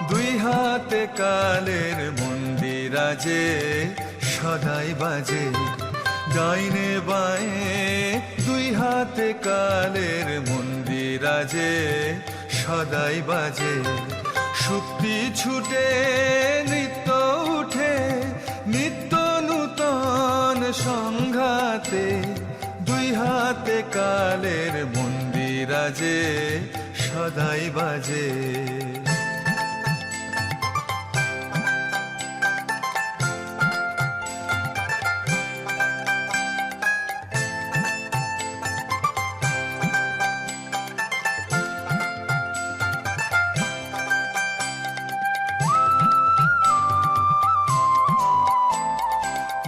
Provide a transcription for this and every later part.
দুই হাতে কালের মন্দিরাজে সদাই বাজে ডাইনে বাঁয়ে দুই হাতে কালের মন্দিরাজে সদাই বাজে শক্তি ছুটে নিত্য উঠে নিত্য নূতন সংঘাতে দুই হাতে কালের মন্দিরাজে সদাই বাজে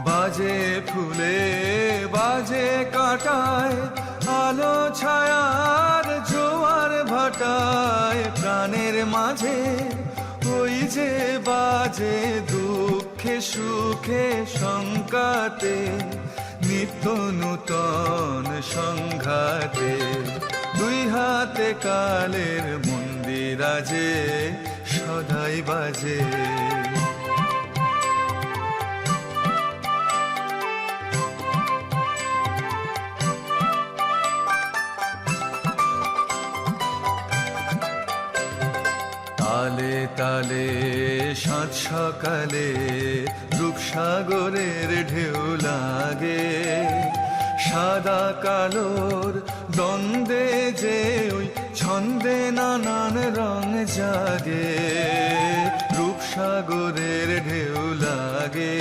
বাজে ফুলে বাজে কাঁটায় আলো ছায়ার জোয়ার ভাটায় প্রাণের মাঝে ওই যে বাজে দুঃখে সুখে শঙ্কাতে নিত্য নূতন সংঘাতে দুই হাতে কালের মন্দিরাজে সদাই বাজে তালে তালে সাত সকালে রূপসাগরের ঢেউ লাগে সাদা কালোর দ্বন্দ্বে যে ওই ছন্দে নানান রং জাগে রূপসাগরের ঢেউ লাগে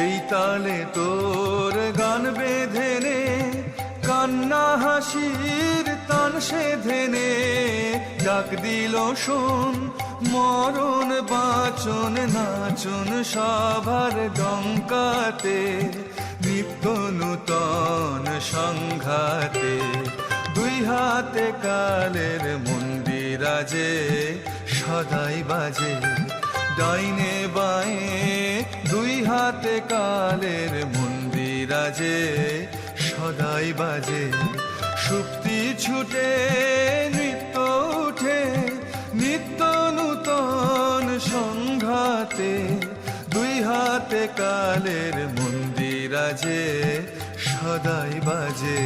এই তালে তোর গান বেঁধে নে কান্না হাসির তান সে ধেনে ডাক দিল শোন মরণ বাঁচন নাচন সবার ডঙ্কাতে নিত্য নূতন সংঘাতে দুই হাতে কালের মন্দিরাজে সদাই বাজে ডাইনে বাঁয়ে দুই হাতে কালের মন্দিরাজে সদাই বাজে সুপ্তি ছুটে নৃত্য উঠে নিত্য নূতন সংঘাতে দুই হাতে কালের মন্দিরাজে সদাই বাজে।